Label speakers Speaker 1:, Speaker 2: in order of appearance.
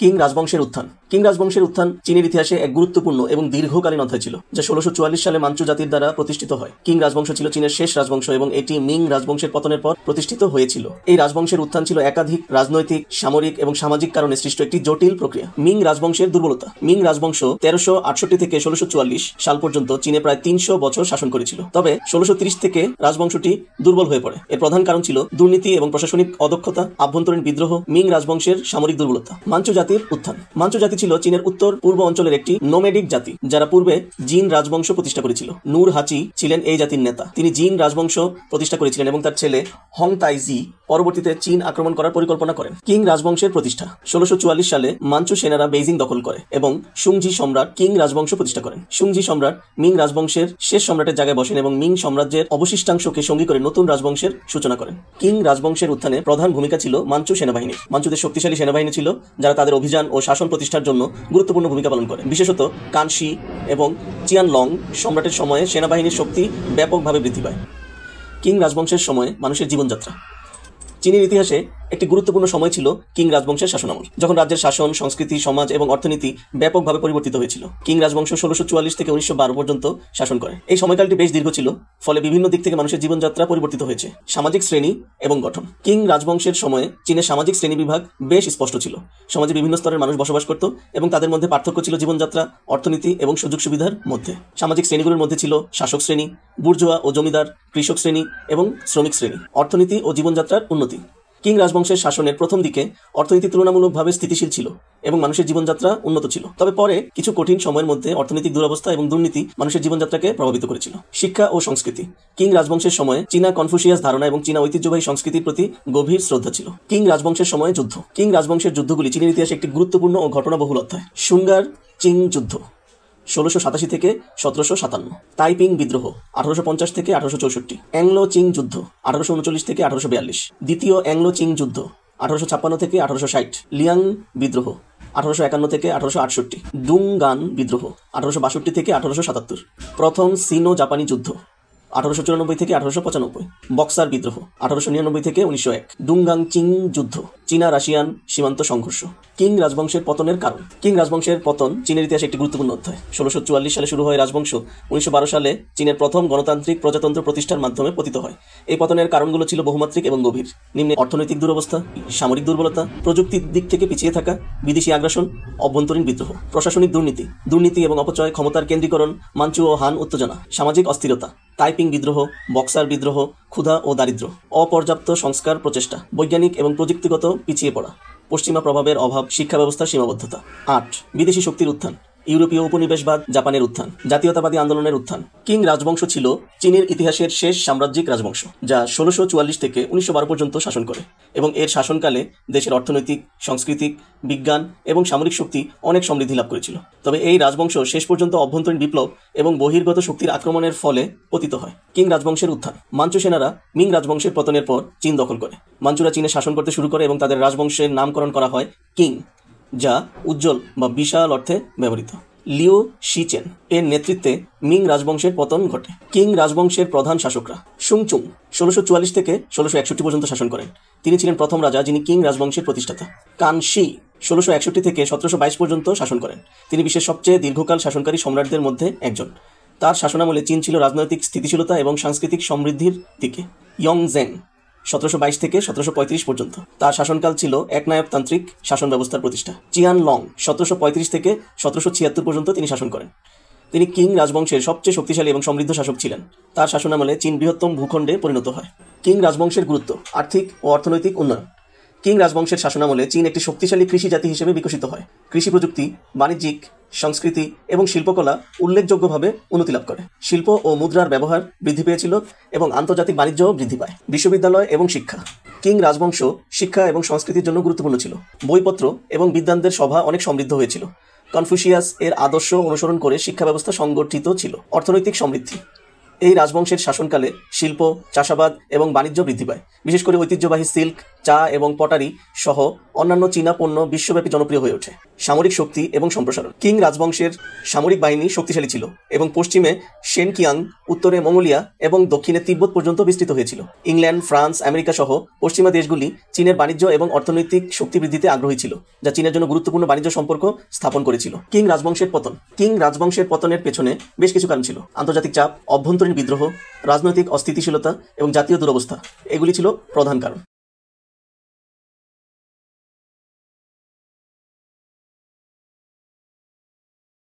Speaker 1: King রাজবংশের উত্থান। King রাজবংশের উত্থান চীনের ইতিহাসে এক গুরুত্বপূর্ণ এবং দীর্ঘকালীন অধ্যায় ছিল, যা 1644 সালে মাঞ্চু জাতির দ্বারা প্রতিষ্ঠিত হয়। কিং রাজবংশ ছিল চীনের শেষ রাজবংশ এবং এটি মিং রাজবংশের পতনের পর প্রতিষ্ঠিত হয়েছিল। এই রাজবংশের উত্থান ছিল একাধিক রাজনৈতিক, সামরিক এবং সামাজিক কারণে সৃষ্ট একটি জটিল প্রক্রিয়া। মিং রাজবংশের দুর্বলতা। মিং রাজবংশ 1368 থেকে 1644 সাল পর্যন্ত চীনে প্রায় 300 বছর শাসন করেছিল। তবে 1630 থেকে রাজবংশটি দুর্বল হয়ে পড়ে। এর প্রধান কারণ ছিল দুর্নীতি এবং প্রশাসনিক অদক্ষতা, আভ্যন্তরীণ বিদ্রোহ, মিং রাজবংশের সামরিক দুর্বলতা। মাঞ্চু জাতির উত্থান। মাঞ্চু জাতি ছিল চীনের উত্তর পূর্ব অঞ্চলের একটি নোমেডিক জাতি, যারা পূর্বে জিন রাজবংশ প্রতিষ্ঠা করেছিল। নূর হাচি ছিলেন এই জাতির নেতা। তিনি জিন রাজবংশ প্রতিষ্ঠা করেছিলেন এবং তার ছেলে হং তাইজি পরবর্তীতে চীন আক্রমণ করার পরিকল্পনা করেন। কিং রাজবংশের প্রতিষ্ঠা। 1644 সালে মাঞ্চু সেনারা বেইজিং দখল করে এবং সুংজি সম্রাট কিং রাজবংশ প্রতিষ্ঠা করেন। সুংজি সম্রাট মিং রাজবংশের শেষ সম্রাটের জায়গায় বসেন এবং মিং সাম্রাজ্যের অবশিষ্টাংশকে সঙ্গী করে নতুন রাজবংশের সূচনা করেন। কিং রাজবংশের উত্থানে প্রধান ভূমিকা ছিল মাঞ্চু সেনাবাহিনীর। মাঞ্চুদের শক্তিশালী সেনাবাহিনী ছিল, যারা তাদের অভিযান ও শাসন প্রতিষ্ঠার জন্য গুরুত্বপূর্ণ ভূমিকা পালন করে। বিশেষত কানশি এবং চিয়ানলং সম্রাটের সময়ে সেনাবাহিনীর শক্তি ব্যাপকভাবে বৃদ্ধি পায়। কিং রাজবংশের সময় মানুষের জীবনযাত্রা। চীনের ইতিহাসে একটি গুরুত্বপূর্ণ সময় ছিল কিং রাজবংশের শাসনামল, যখন রাজ্যের শাসন, সংস্কৃতি, সমাজ এবং অর্থনীতি ব্যাপকভাবে পরিবর্তিত হয়েছিল। কিং রাজবংশ 1644 থেকে 1912 পর্যন্ত শাসন করে। এই সময়কালটি বেশ দীর্ঘ ছিল, ফলে বিভিন্ন দিক থেকে মানুষের জীবনযাত্রা পরিবর্তিত হয়েছে। সামাজিক শ্রেণী এবং গঠন। কিং রাজবংশের সময়ে চীনের সামাজিক শ্রেণী বিভাগ বেশ স্পষ্ট ছিল। সমাজে বিভিন্ন স্তরের মানুষ বসবাস করত এবং তাদের মধ্যে পার্থক্য ছিল জীবনযাত্রা, অর্থনীতি এবং সুযোগ সুবিধার মধ্যে। সামাজিক শ্রেণীগুলোর মধ্যে ছিল শাসক শ্রেণী, বুর্জোয়া ও জমিদার, কৃষক শ্রেণী এবং শ্রমিক শ্রেণী। অর্থনীতি ও জীবনযাত্রার উন্নতি। কিং রাজবংশের শাসনের প্রথম দিকে অর্থনীতি তুলনামূলকভাবে স্থিতিশীল ছিল এবং মানুষের জীবনযাত্রা উন্নত ছিল। তবে পরে কিছু কঠিন সময়ের মধ্যে অর্থনৈতিক দুরবস্থা এবং দুর্নীতি মানুষের জীবনযাত্রাকে প্রভাবিত করেছিল। শিক্ষা ও সংস্কৃতি। কিং রাজবংশের সময় চীনা কনফুসিয়াস ধারণা এবং চীনা ঐতিহ্যবাহী সংস্কৃতির প্রতি গভীর শ্রদ্ধা ছিল। কিং রাজবংশের সময় যুদ্ধ। কিং রাজবংশের যুদ্ধগুলি চীনের ইতিহাসে একটি গুরুত্বপূর্ণ ও ঘটনাবহুল অধ্যায়। সুঙ্গার চিং যুদ্ধ 1687 থেকে 1757, তাইপিং বিদ্রোহ 1850 থেকে 1864, অ্যাংলো চিং যুদ্ধ 1839 থেকে 1842, দ্বিতীয় অ্যাংলো চিং যুদ্ধ 1856 থেকে 1860, লিয়াং বিদ্রোহ 1851 থেকে 1868, ডুংগান বিদ্রোহ 1862 থেকে 1877, প্রথম সিনো জাপানি যুদ্ধ 1894 থেকে 1895, বক্সার বিদ্রোহ 1899 থেকে 1901, ডুংগাং চিং যুদ্ধ, চীনা রাশিয়ান সীমান্ত সংঘর্ষ। কিং রাজবংশের পতনের কারণ। কিং রাজবংশের পতন চীনের ইতিহাসে একটি গুরুত্বপূর্ণ অধ্যায়। 1644 সালে শুরু হয় রাজবংশ 1912 সালে চীনের প্রথম গণতান্ত্রিক প্রজাতন্ত্র প্রতিষ্ঠার মাধ্যমে পতিত হয়। এই পতনের কারণগুলো ছিল বহুমাত্রিক এবং গভীর। নিম্নে অর্থনৈতিক দুরবস্থা, সামরিক দুর্বলতা, প্রযুক্তির দিক থেকে পিছিয়ে থাকা, বিদেশি আগ্রাসন, অভ্যন্তরীণ বিদ্রোহ, প্রশাসনিক দুর্নীতি এবং অপচয়, ক্ষমতার কেন্দ্রীকরণ, মাঞ্চু ও হান উত্তেজনা, সামাজিক অস্থিরতা, তাইপিং বিদ্রোহ, বক্সার বিদ্রোহ, ক্ষুধা ও দারিদ্র্য, অপর্যাপ্ত সংস্কার প্রচেষ্টা, বৈজ্ঞানিক এবং প্রযুক্তিগত পিছিয়ে পড়া, পশ্চিমা প্রভাবের অভাব, শিক্ষা ব্যবস্থার সীমাবদ্ধতা। 8. বিদেশি শক্তির উত্থান। ইউরোপীয় উপনিবেশবাদ, জাপানের উত্থান, জাতীয়তাবাদী আন্দোলনের উত্থান। কিং রাজবংশ ছিল চীনের ইতিহাসের শেষ সাম্রাজ্যিক রাজবংশ, যা 1644 থেকে 1912 পর্যন্ত শাসন করে এবং এর শাসনকালে দেশের অর্থনৈতিক, সাংস্কৃতিক, বিজ্ঞান এবং সামরিক শক্তি অনেক সমৃদ্ধি লাভ করেছিল। তবে এই রাজবংশ শেষ পর্যন্ত অভ্যন্তরীণ বিপ্লব এবং বহির্গত শক্তির আক্রমণের ফলে পতিত হয়। কিং রাজবংশের উত্থান। মাঞ্চু সেনারা মিং রাজবংশের পতনের পর চীন দখল করে। মাঞ্চুরা চীনে শাসন করতে শুরু করে এবং তাদের রাজবংশের নামকরণ করা হয় কিং, যা উজ্জ্বল বা বিশাল অর্থে ব্যবহৃত। লিউ শিচেন এর নেতৃত্বে মিং রাজবংশের পতন ঘটে। কিং রাজবংশের প্রধান শাসকরা। সুংচুং 1644 থেকে 1661 পর্যন্ত শাসন করেন। তিনি ছিলেন প্রথম রাজা যিনি কিং রাজবংশের প্রতিষ্ঠাতা। কানশি 1661 থেকে 1722 পর্যন্ত শাসন করেন। তিনি বিশ্বের সবচেয়ে দীর্ঘকাল শাসনকারী সম্রাটদের মধ্যে একজন। তার শাসনামলে চীন ছিল রাজনৈতিক স্থিতিশীলতা এবং সাংস্কৃতিক সমৃদ্ধির দিকে। ইয়ংজেং 1722 থেকে 1735 পর্যন্ত। তার শাসনকাল ছিল একনায়কতান্ত্রিক শাসন ব্যবস্থার প্রতিষ্ঠা। চিয়ানলং 1735 থেকে 1776 পর্যন্ত তিনি শাসন করেন। তিনি কিং রাজবংশের সবচেয়ে শক্তিশালী এবং সমৃদ্ধ শাসক ছিলেন। তার শাসনামলে চীন বৃহত্তম ভূখণ্ডে পরিণত হয়। কিং রাজবংশের গুরুত্ব। আর্থিক ও অর্থনৈতিক উন্নয়ন। কিং রাজবংশের শাসনামলে চীন একটি শক্তিশালী কৃষি জাতি হিসেবে বিকশিত হয়। কৃষি প্রযুক্তি, বাণিজ্যিক, সংস্কৃতি এবং শিল্পকলা উল্লেখযোগ্যভাবে উন্নতি লাভ করে। শিল্প ও মুদ্রার ব্যবহার বৃদ্ধি পেয়েছিল এবং আন্তর্জাতিক বাণিজ্যও বৃদ্ধি পায়। বিশ্ববিদ্যালয় এবং শিক্ষা। কিং রাজবংশ শিক্ষা এবং সংস্কৃতির জন্য গুরুত্বপূর্ণ ছিল। বইপত্র এবং বিদ্বানদের সভা অনেক সমৃদ্ধ হয়েছিল। কনফুসিয়াস এর আদর্শ অনুসরণ করে শিক্ষা ব্যবস্থা সংগঠিত ছিল। অর্থনৈতিক সমৃদ্ধি। এই রাজবংশের শাসনকালে শিল্প, চাষাবাদ এবং বাণিজ্য বৃদ্ধি পায়। বিশেষ করে ঐতিহ্যবাহী সিল্ক, চা এবং পটারি সহ অন্যান্য চীনা পণ্য বিশ্বব্যাপী জনপ্রিয় হয়ে ওঠে। সামরিক শক্তি এবং সম্প্রসারণ। কিং রাজবংশের সামরিক বাহিনী শক্তিশালী ছিল এবং পশ্চিমে শেনকিয়াং, উত্তরে মঙ্গোলিয়া এবং দক্ষিণে তিব্বত পর্যন্ত বিস্তৃত হয়েছিল। ইংল্যান্ড, ফ্রান্স, আমেরিকা সহ পশ্চিমা দেশগুলি চীনের বাণিজ্য এবং অর্থনৈতিক শক্তি বৃদ্ধিতে আগ্রহী ছিল, যা চীনের জন্য গুরুত্বপূর্ণ বাণিজ্য সম্পর্ক স্থাপন করেছিল। কিং রাজবংশের পতন। কিং রাজবংশের পতনের পেছনে বেশ কিছু কারণ ছিল। আন্তর্জাতিক চাপ, অভ্যন্তরীণ বিদ্রোহ, রাজনৈতিক অস্থিতিশীলতা এবং জাতীয় দুরবস্থা এগুলি ছিল প্রধান কারণ।